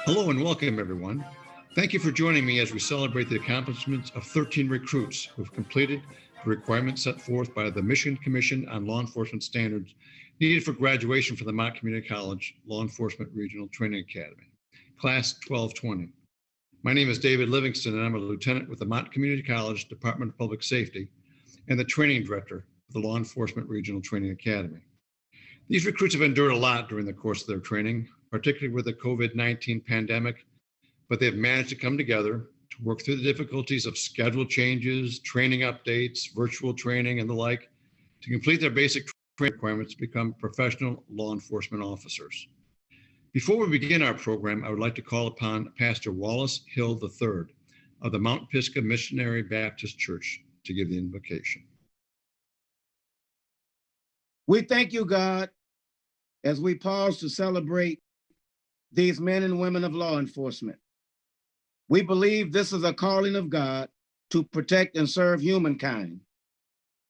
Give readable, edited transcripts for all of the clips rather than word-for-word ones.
Hello and welcome, everyone. Thank you for joining me as we celebrate the accomplishments of 13 recruits who have completed the requirements set forth by the Michigan Commission on Law Enforcement Standards needed for graduation from the Mott Community College Law Enforcement Regional Training Academy, Class 1220. My name is David Livingston, and I'm a lieutenant with the Mott Community College Department of Public Safety and the training director of the Law Enforcement Regional Training Academy. These recruits have endured a lot during the course of their training, particularly with the COVID-19 pandemic, but they've managed to come together to work through the difficulties of schedule changes, training updates, virtual training, and the like, to complete their basic training requirements to become professional law enforcement officers. Before we begin our program, I would like to call upon Pastor Wallace Hill III of the Mount Pisgah Missionary Baptist Church to give the invocation. We thank you, God, as we pause to celebrate these men and women of law enforcement. We believe this is a calling of God to protect and serve humankind.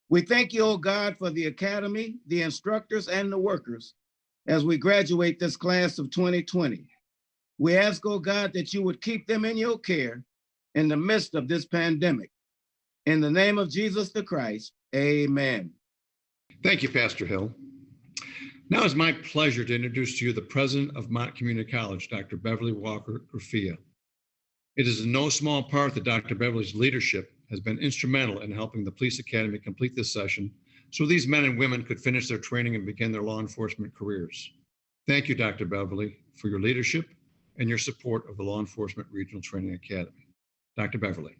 We thank you, oh God, for the academy, the instructors, and the workers as we graduate this class of 2020. We ask, oh God, that you would keep them in your care in the midst of this pandemic. In the name of Jesus the Christ, amen. Thank you, Pastor Hill. Now it's my pleasure to introduce to you the president of Mott Community College, Dr. Beverly Walker Graffia. It is in no small part that Dr. Beverly's leadership has been instrumental in helping the Police Academy complete this session so these men and women could finish their training and begin their law enforcement careers. Thank you, Dr. Beverly, for your leadership and your support of the Law Enforcement Regional Training Academy. Dr. Beverly.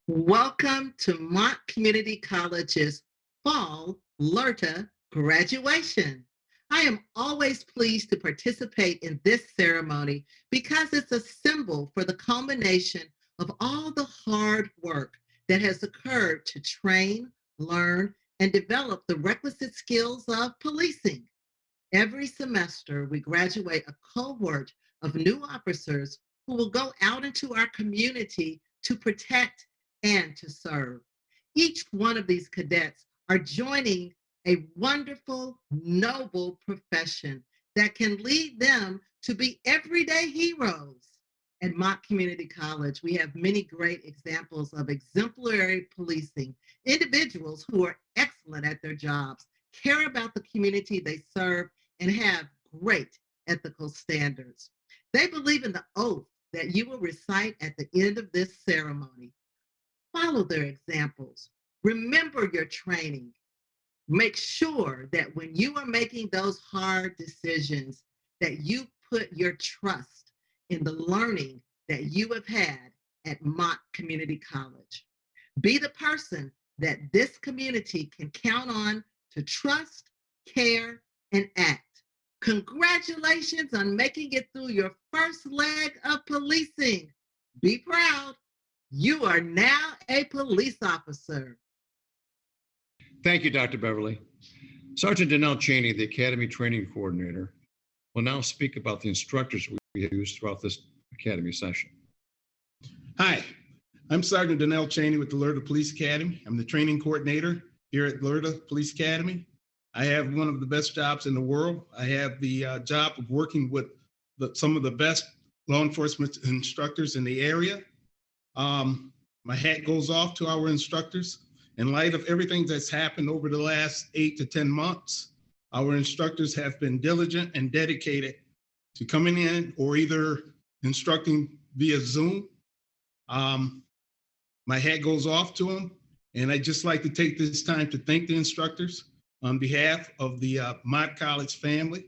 Welcome to Mott Community College's Fall LERTA graduation. I am always pleased to participate in this ceremony because it's a symbol for the culmination of all the hard work that has occurred to train, learn, and develop the requisite skills of policing. Every semester, we graduate a cohort of new officers who will go out into our community to protect and to serve. Each one of these cadets are joining a wonderful, noble profession that can lead them to be everyday heroes. At Mott Community College, we have many great examples of exemplary policing, individuals who are excellent at their jobs, care about the community they serve, and have great ethical standards. They believe in the oath that you will recite at the end of this ceremony. Follow their examples. Remember your training. Make sure that when you are making those hard decisions, that you put your trust in the learning that you have had at Mott Community College. Be the person that this community can count on to trust, care, and act. Congratulations on making it through your first leg of policing. Be proud. You are now a police officer. Thank you, Dr. Beverly. Sergeant Danelle Cheney, the Academy Training Coordinator, will now speak about the instructors we have used throughout this Academy session. Hi, I'm Sergeant Danelle Cheney with the LERTA Police Academy. I'm the training coordinator here at LERTA Police Academy. I have one of the best jobs in the world. I have the job of working with some of the best law enforcement instructors in the area. My hat goes off to our instructors. In light of everything that's happened over the last 8 to 10 months, our instructors have been diligent and dedicated to coming in or either instructing via Zoom. My hat goes off to them, and I'd just like to take this time to thank the instructors on behalf of the Mott College family,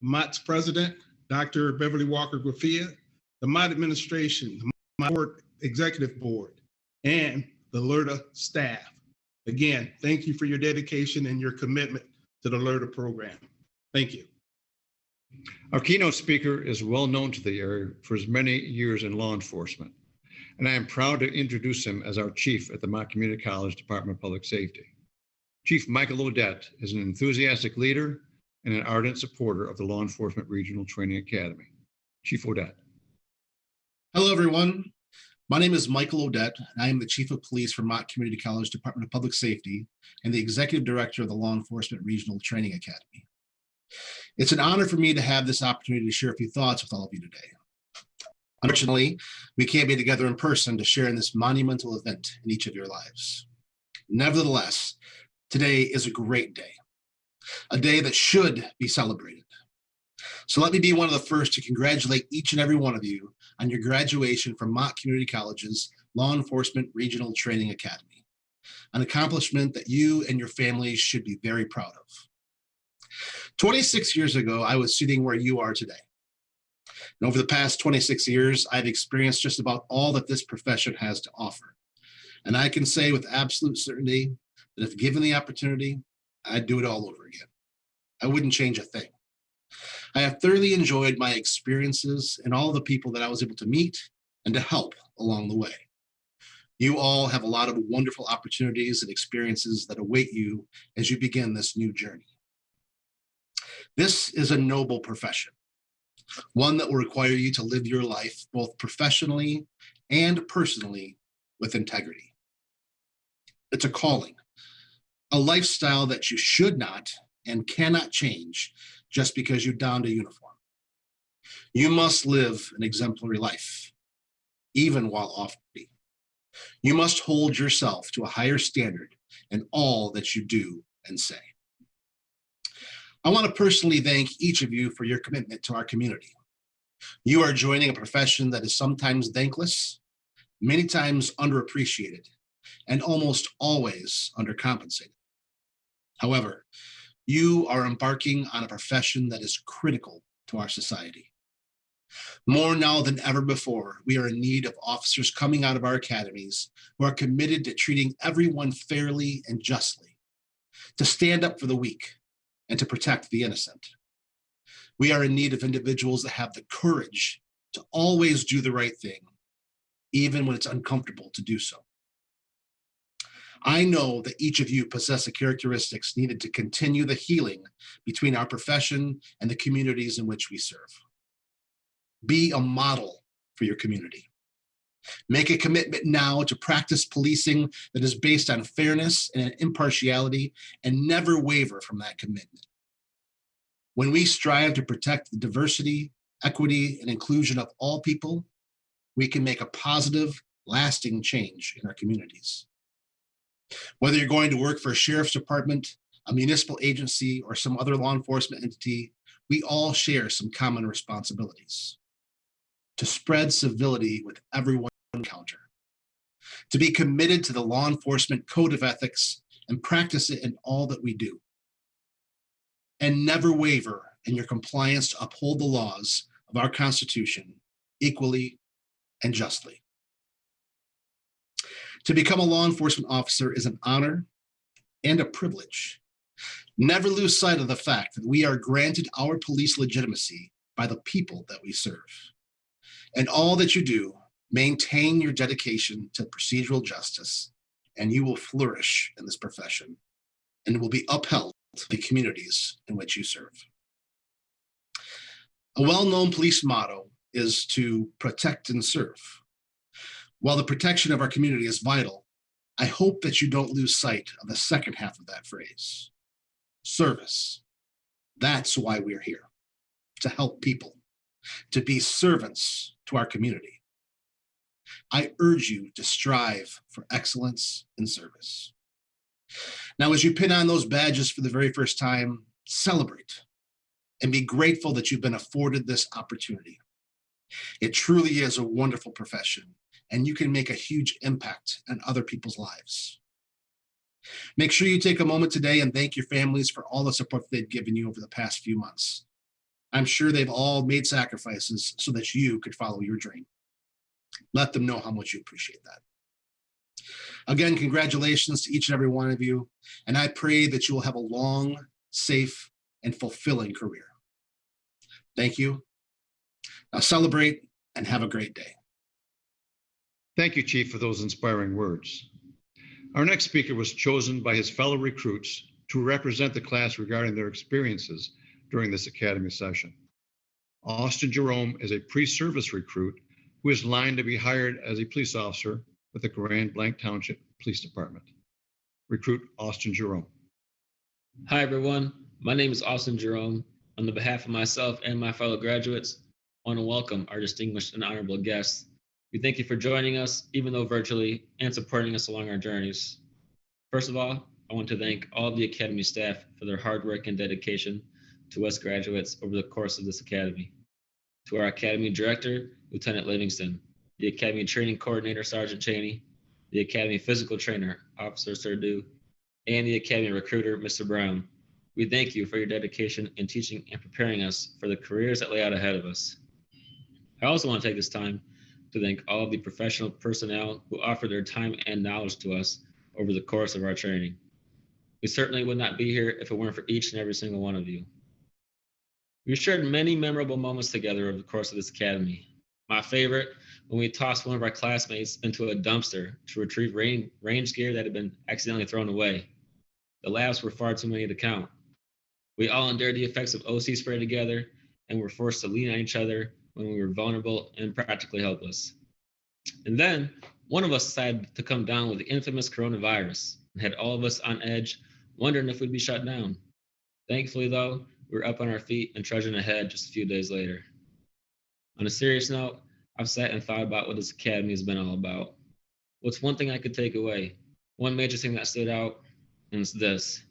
Mott's president, Dr. Beverly Walker Graffia, the Mott administration, the Mott executive board, and the LERTA staff. Again, thank you for your dedication and your commitment to the LERTA program. Thank you. Our keynote speaker is well known to the area for his many years in law enforcement, and I am proud to introduce him as our chief at the Mott Community College Department of Public Safety. Chief Michael Odette is an enthusiastic leader and an ardent supporter of the Law Enforcement Regional Training Academy. Chief Odette. Hello, everyone. My name is Michael Odette, and I am the Chief of Police for Mott Community College Department of Public Safety and the Executive Director of the Law Enforcement Regional Training Academy. It's an honor for me to have this opportunity to share a few thoughts with all of you today. Unfortunately, we can't be together in person to share in this monumental event in each of your lives. Nevertheless, today is a great day, a day that should be celebrated. So let me be one of the first to congratulate each and every one of you on your graduation from Mott Community College's Law Enforcement Regional Training Academy, an accomplishment that you and your families should be very proud of. 26 years ago, I was sitting where you are today. And over the past 26 years, I've experienced just about all that this profession has to offer. And I can say with absolute certainty that if given the opportunity, I'd do it all over again. I wouldn't change a thing. I have thoroughly enjoyed my experiences and all the people that I was able to meet and to help along the way. You all have a lot of wonderful opportunities and experiences that await you as you begin this new journey. This is a noble profession, one that will require you to live your life both professionally and personally with integrity. It's a calling, a lifestyle that you should not and cannot change just because you donned a uniform. You must live an exemplary life, even while off duty. You must hold yourself to a higher standard in all that you do and say. I want to personally thank each of you for your commitment to our community. You are joining a profession that is sometimes thankless, many times underappreciated, and almost always undercompensated. However, you are embarking on a profession that is critical to our society. More now than ever before, we are in need of officers coming out of our academies who are committed to treating everyone fairly and justly, to stand up for the weak, and to protect the innocent. We are in need of individuals that have the courage to always do the right thing, even when it's uncomfortable to do so. I know that each of you possess the characteristics needed to continue the healing between our profession and the communities in which we serve. Be a model for your community. Make a commitment now to practice policing that is based on fairness and impartiality, and never waver from that commitment. When we strive to protect the diversity, equity, and inclusion of all people, we can make a positive, lasting change in our communities. Whether you're going to work for a sheriff's department, a municipal agency, or some other law enforcement entity, we all share some common responsibilities. To spread civility with everyone we encounter. To be committed to the law enforcement code of ethics and practice it in all that we do. And never waver in your compliance to uphold the laws of our Constitution equally and justly. To become a law enforcement officer is an honor and a privilege. Never lose sight of the fact that we are granted our police legitimacy by the people that we serve. In all that you do, maintain your dedication to procedural justice, and you will flourish in this profession and will be upheld to the communities in which you serve. A well-known police motto is to protect and serve. While the protection of our community is vital, I hope that you don't lose sight of the second half of that phrase, service. That's why we're here, to help people, to be servants to our community. I urge you to strive for excellence in service. Now, as you pin on those badges for the very first time, celebrate and be grateful that you've been afforded this opportunity. It truly is a wonderful profession, and you can make a huge impact on other people's lives. Make sure you take a moment today and thank your families for all the support they've given you over the past few months. I'm sure they've all made sacrifices so that you could follow your dream. Let them know how much you appreciate that. Again, congratulations to each and every one of you, and I pray that you will have a long, safe, and fulfilling career. Thank you. Now celebrate and have a great day. Thank you, Chief, for those inspiring words. Our next speaker was chosen by his fellow recruits to represent the class regarding their experiences during this academy session. Austin Jerome is a pre-service recruit who is lined to be hired as a police officer with the Grand Blanc Township Police Department. Recruit Austin Jerome. Hi, everyone. My name is Austin Jerome. On the behalf of myself and my fellow graduates, I want to welcome our distinguished and honorable guests. We thank you for joining us, even though virtually, and supporting us along our journeys. First of all, I want to thank all of the Academy staff for their hard work and dedication to us graduates over the course of this Academy. To our Academy Director, Lieutenant Livingston, the Academy Training Coordinator, Sergeant Cheney, the Academy Physical Trainer, Officer Serdu, and the Academy Recruiter, Mr. Brown. We thank you for your dedication in teaching and preparing us for the careers that lay out ahead of us. I also want to take this time to thank all of the professional personnel who offered their time and knowledge to us over the course of our training. We certainly would not be here if it weren't for each and every single one of you. We shared many memorable moments together over the course of this academy. My favorite, when we tossed one of our classmates into a dumpster to retrieve range gear that had been accidentally thrown away. The laughs were far too many to count. We all endured the effects of OC spray together and were forced to lean on each other when we were vulnerable and practically helpless. And then one of us decided to come down with the infamous coronavirus and had all of us on edge, wondering if we'd be shut down. Thankfully, though, we were up on our feet and trudging ahead just a few days later. On a serious note, I've sat and thought about what this academy has been all about. What's one thing I could take away? One major thing that stood out, and it's this.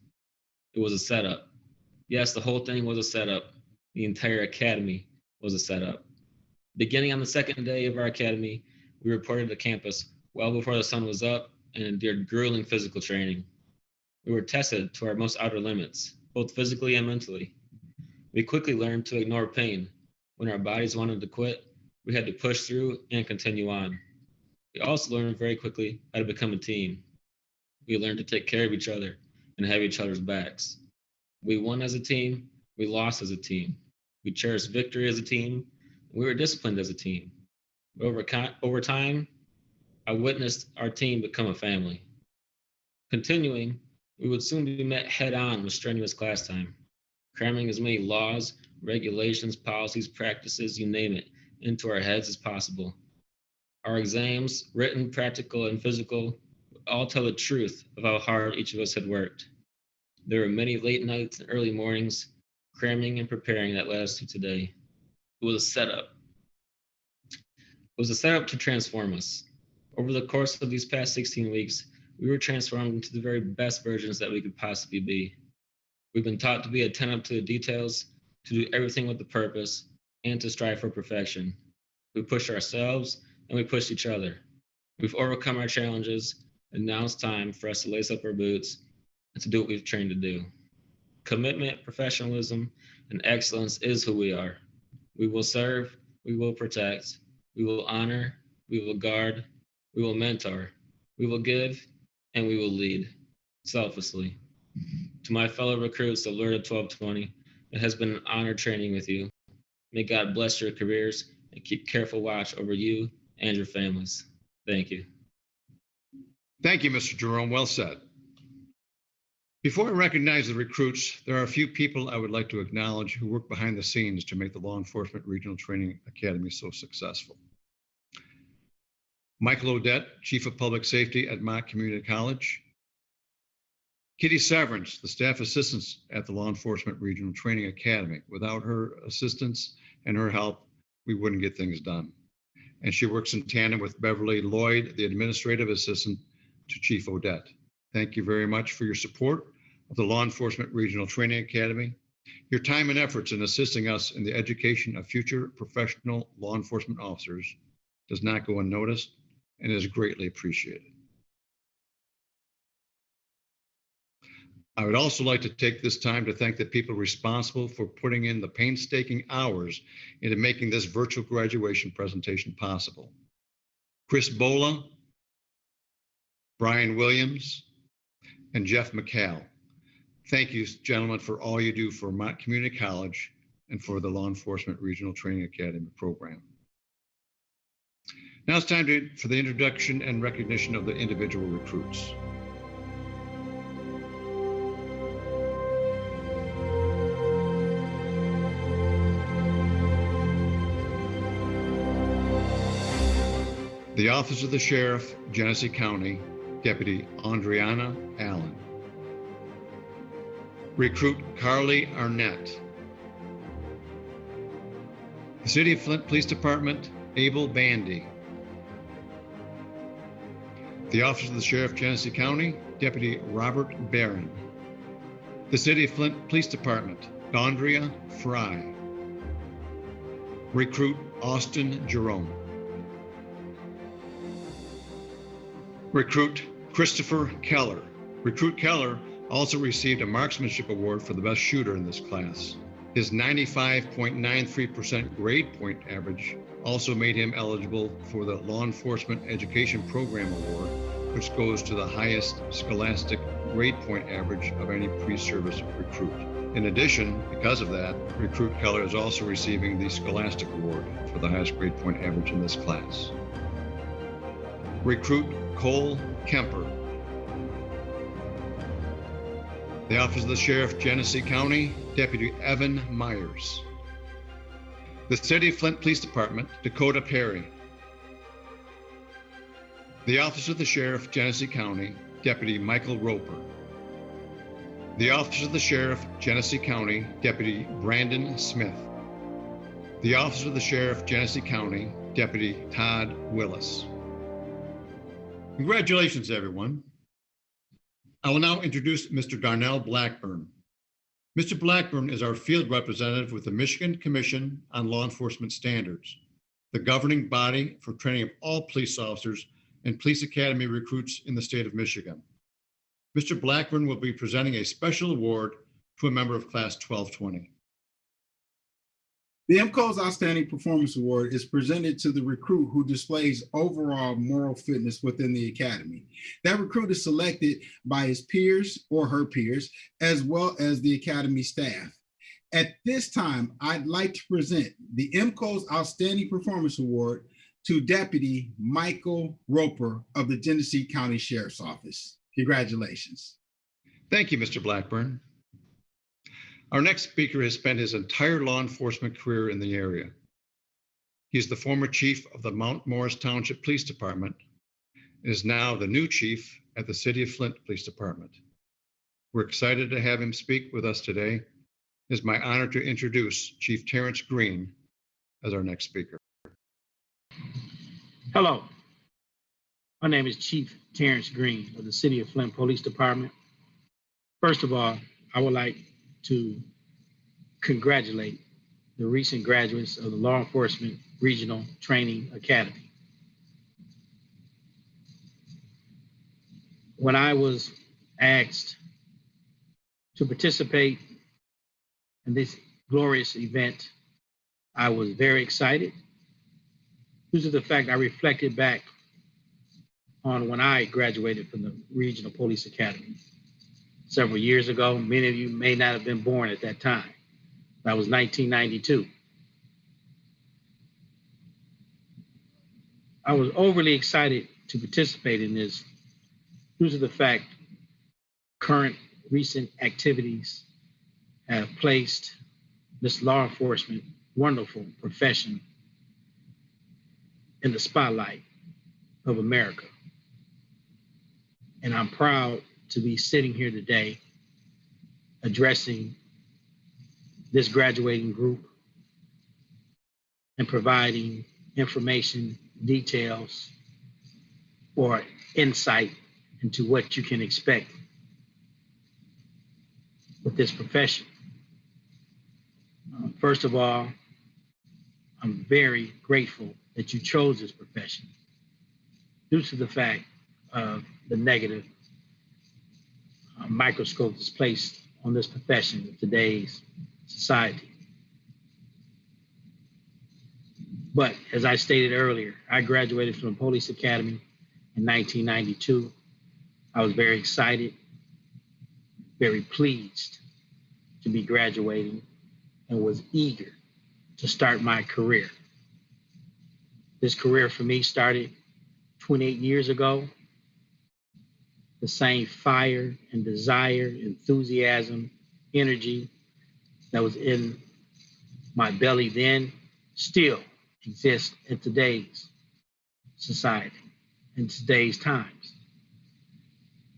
It was a setup. Yes, the whole thing was a setup. The entire academy was a setup. Beginning on the second day of our academy, we reported to campus well before the sun was up and endured grueling physical training. We were tested to our most outer limits, both physically and mentally. We quickly learned to ignore pain. When our bodies wanted to quit, we had to push through and continue on. We also learned very quickly how to become a team. We learned to take care of each other and have each other's backs. We won as a team, we lost as a team. We cherished victory as a team, and we were disciplined as a team. But over time, I witnessed our team become a family. Continuing, we would soon be met head on with strenuous class time, cramming as many laws, regulations, policies, practices, you name it, into our heads as possible. Our exams, written, practical, and physical, would all tell the truth of how hard each of us had worked. There were many late nights and early mornings, cramming and preparing that led us to today. It was a setup. It was a setup to transform us. Over the course of these past 16 weeks, we were transformed into the very best versions that we could possibly be. We've been taught to be attentive to the details, to do everything with a purpose, and to strive for perfection. We pushed ourselves and we pushed each other. We've overcome our challenges, and now it's time for us to lace up our boots and to do what we've trained to do. Commitment, professionalism, and excellence is who we are. We will serve, we will protect, we will honor, we will guard, we will mentor, we will give, and we will lead selflessly. To my fellow recruits of LERTA 1220, it has been an honor training with you. May God bless your careers and keep careful watch over you and your families. Thank you. Thank you, Mr. Jerome. Well said. Before I recognize the recruits, there are a few people I would like to acknowledge who work behind the scenes to make the Law Enforcement Regional Training Academy so successful. Michael Odette, Chief of Public Safety at Mott Community College. Kitty Severance, the staff assistant at the Law Enforcement Regional Training Academy. Without her assistance and her help, we wouldn't get things done. And she works in tandem with Beverly Lloyd, the administrative assistant to Chief Odette. Thank you very much for your support of the Law Enforcement Regional Training Academy. Your time and efforts in assisting us in the education of future professional law enforcement officers does not go unnoticed and is greatly appreciated. I would also like to take this time to thank the people responsible for putting in the painstaking hours into making this virtual graduation presentation possible. Chris Bola, Brian Williams, and Jeff McCall. Thank you, gentlemen, for all you do for Mott Community College and for the Law Enforcement Regional Training Academy program. Now it's time for the introduction and recognition of the individual recruits. The Office of the Sheriff, Genesee County, Deputy Andriana Allen. Recruit Carly Arnett. The City of Flint Police Department, Abel Bandy. The Office of the Sheriff, Genesee County, Deputy Robert Barron. The City of Flint Police Department, Dondria Fry. Recruit Austin Jerome. Recruit Christopher Keller. Recruit Keller also received a marksmanship award for the best shooter in this class. His 95.93% grade point average also made him eligible for the Law Enforcement Education Program Award, which goes to the highest scholastic grade point average of any pre-service recruit. In addition, because of that, Recruit Keller is also receiving the Scholastic Award for the highest grade point average in this class. Recruit Cole Kemper. The Office of the Sheriff, Genesee County, Deputy Evan Myers. The City of Flint Police Department, Dakota Perry. The Office of the Sheriff, Genesee County, Deputy Michael Roper. The Office of the Sheriff, Genesee County, Deputy Brandon Smith. The Office of the Sheriff, Genesee County, Deputy Todd Willis. Congratulations, everyone. I will now introduce Mr. Darnell Blackburn. Mr. Blackburn is our field representative with the Michigan Commission on Law Enforcement Standards, the governing body for training of all police officers and police academy recruits in the state of Michigan. Mr. Blackburn will be presenting a special award to a member of Class 1220. The MCO's Outstanding Performance Award is presented to the recruit who displays overall moral fitness within the academy. That recruit is selected by his peers or her peers, as well as the academy staff. At this time, I'd like to present the MCO's Outstanding Performance Award to Deputy Michael Roper of the Genesee County Sheriff's Office. Congratulations. Thank you, Mr. Blackburn. Our next speaker has spent his entire law enforcement career in the area. He is the former chief of the Mount Morris Township Police Department and is now the new chief at the City of Flint Police Department. We're excited to have him speak with us today. It is my honor to introduce Chief Terrence Green as our next speaker. Hello, my name is Chief Terrence Green of the City of Flint Police Department. First of all, I would like to congratulate the recent graduates of the Law Enforcement Regional Training Academy. When I was asked to participate in this glorious event, I was very excited due to the fact I reflected back on when I graduated from the Regional Police Academy several years ago. Many of you may not have been born at that time. That was 1992. I was overly excited to participate in this due to the fact current recent activities have placed this law enforcement wonderful profession in the spotlight of America. And I'm proud to be sitting here today addressing this graduating group and providing information, details, or insight into what you can expect with this profession. First of all, I'm very grateful that you chose this profession due to the fact of the negative microscope that's placed on this profession in today's society. But as I stated earlier, I graduated from the Police Academy in 1992. I was very excited, very pleased to be graduating, and was eager to start my career. This career for me started 28 years ago. The same fire and desire, enthusiasm, energy that was in my belly then still exists in today's society, in today's times.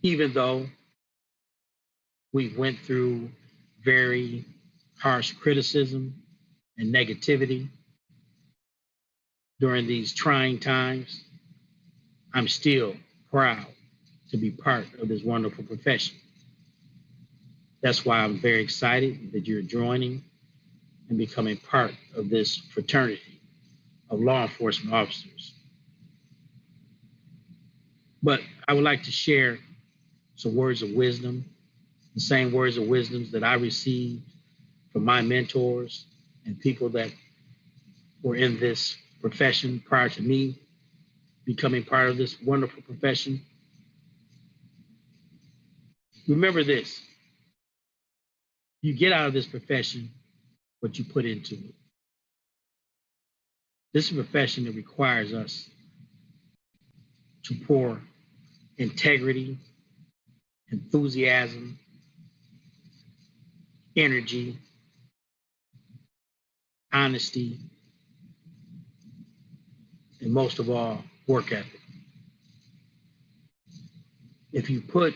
Even though we went through very harsh criticism and negativity during these trying times, I'm still proud to be part of this wonderful profession. That's why I'm very excited that you're joining and becoming part of this fraternity of law enforcement officers. But I would like to share some words of wisdom, the same words of wisdom that I received from my mentors and people that were in this profession prior to me becoming part of this wonderful profession. Remember this: you get out of this profession what you put into it. This is a profession that requires us to pour integrity, enthusiasm, energy, honesty, and most of all, work ethic. If you put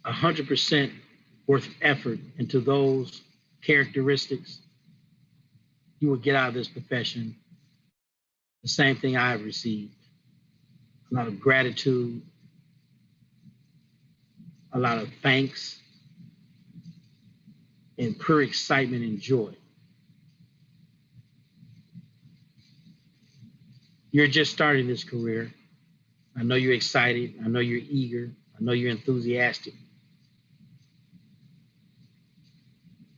100% worth of effort into those characteristics, you will get out of this profession the same thing I have received: a lot of gratitude, a lot of thanks, and pure excitement and joy. You're just starting this career. I know you're excited. I know you're eager. I know you're enthusiastic.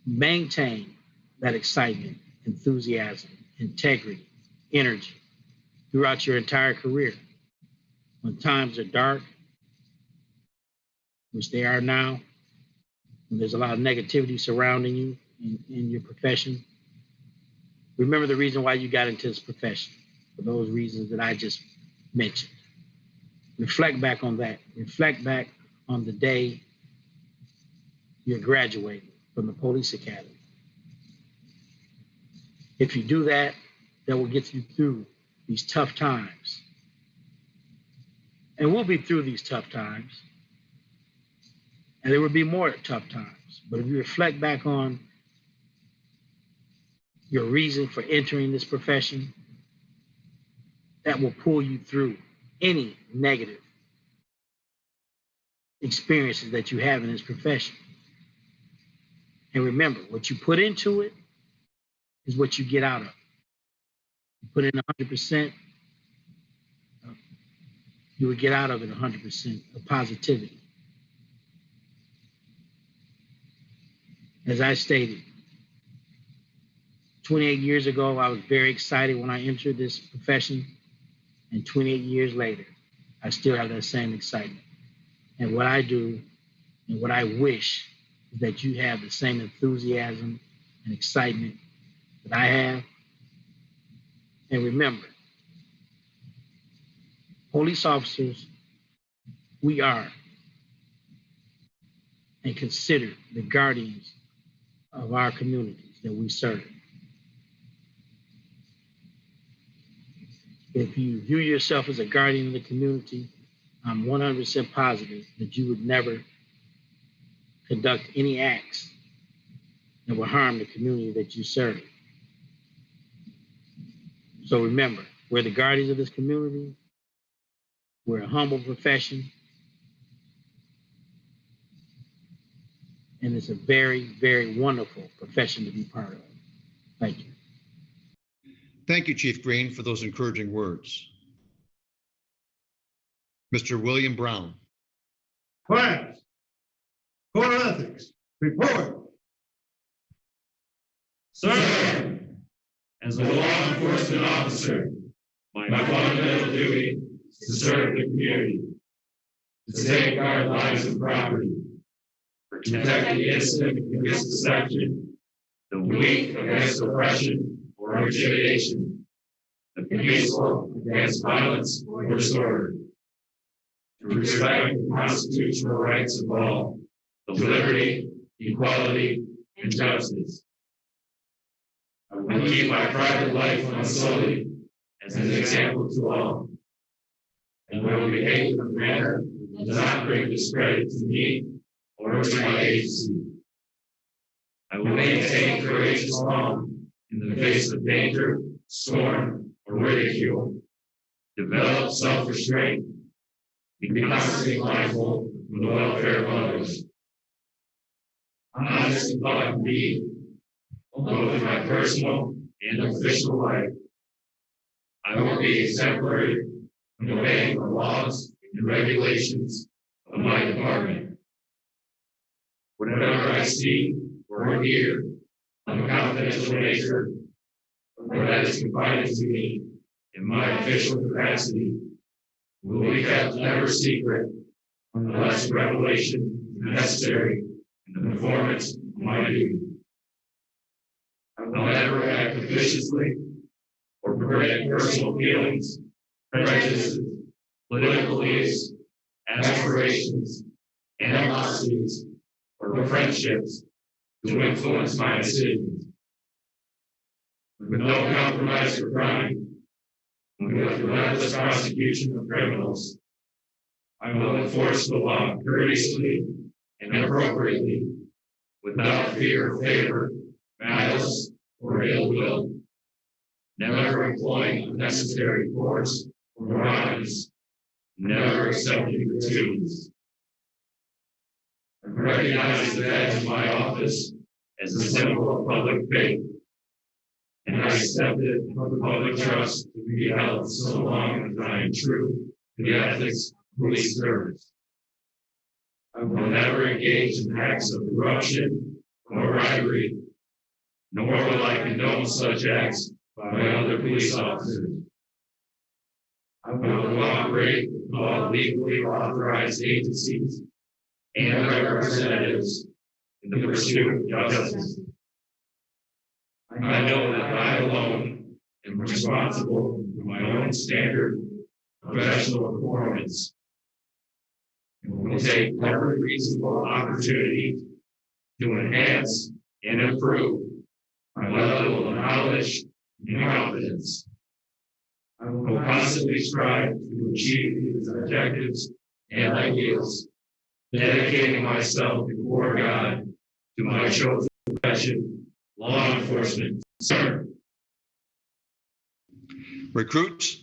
Maintain that excitement, enthusiasm, integrity, energy throughout your entire career. When times are dark, which they are now, when there's a lot of negativity surrounding you in your profession, remember the reason why you got into this profession, for those reasons that I just mentioned. Reflect back on that. Reflect back on the day you're graduating from the police academy. If you do that, that will get you through these tough times. And we'll be through these tough times. And there will be more tough times. But if you reflect back on your reason for entering this profession, that will pull you through any negative experiences that you have in this profession. And remember, what you put into it is what you get out of it. You put in 100%, you would get out of it 100% of positivity. As I stated, 28 years ago, I was very excited when I entered this profession. And 28 years later, I still have that same excitement. And what I do and what I wish is that you have the same enthusiasm and excitement that I have. And remember, police officers, we are and considered the guardians of our communities that we serve. If you view yourself as a guardian of the community, I'm 100% positive that you would never conduct any acts that will harm the community that you serve. So remember, we're the guardians of this community. We're a humble profession. And it's a very, very wonderful profession to be part of. Thank you. Thank you, Chief Green, for those encouraging words. Mr. William Brown. Class, Code of Ethics, report. Sir, as a law enforcement officer, my fundamental duty is to serve the community, to safeguard lives and property, protect the innocent against deception, the weak against oppression or intimidation, the peaceful against violence or disorder, to respect the constitutional rights of all, of liberty, equality, and justice. I will keep my private life unsullied as an example to all, and will behave in a manner that does not bring discredit to me or to my agency. I will maintain courageous calm in the face of danger, scorn, or ridicule. Develop self-restraint. Be constantly mindful of the welfare of others. Honest in thought and deed, both in my personal and official life. I will be exemplary in obeying the laws and regulations of my department. Whatever I see or hear of a confidential nature, or that is confided to me in my official capacity, will be kept never secret unless revelation is necessary in the performance of my duty. I will never act officiously or protect personal feelings, prejudices, political beliefs, aspirations, animosities, or friendships to influence my decisions. With no compromise for crime, and with relentless prosecution of criminals, I will enforce the law courteously and appropriately, without fear of favor, malice, or ill will, never employing unnecessary force or violence, never accepting gratuities. I recognize the badge of my office as a symbol of public faith, and I accept it for the public trust to be held so long as I am true to the ethics of police service. I will never engage in acts of corruption or bribery, nor will I condone such acts by other police officers. I will cooperate with all legally authorized agencies and their representatives in the pursuit of justice. I know that I alone am responsible for my own standard of professional performance, and will take every reasonable opportunity to enhance and improve my level of knowledge and confidence. I will constantly strive to achieve these objectives and ideals, dedicating myself before God to my chosen profession, law enforcement. Sir. Recruits,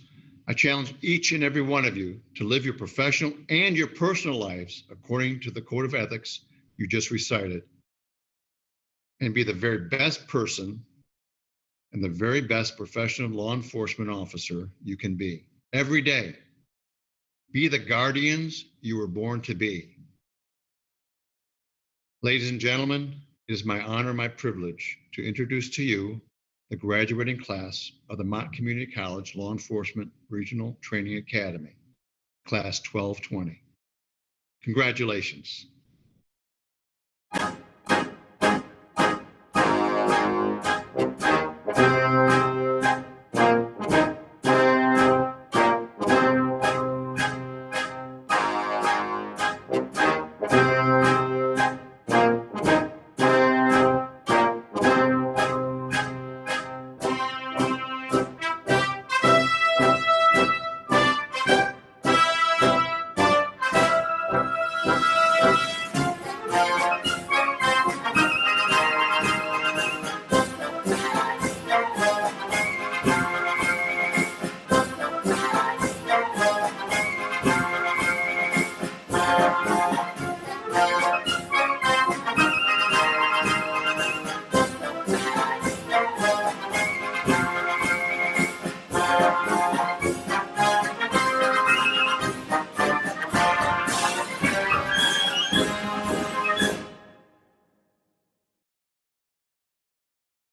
I challenge each and every one of you to live your professional and your personal lives according to the code of ethics you just recited, and be the very best person and the very best professional law enforcement officer you can be every day. Be the guardians you were born to be. Ladies and gentlemen, it is my honor and my privilege to introduce to you the graduating class of the Mott Community College Law Enforcement Regional Training Academy, Class 1220. Congratulations.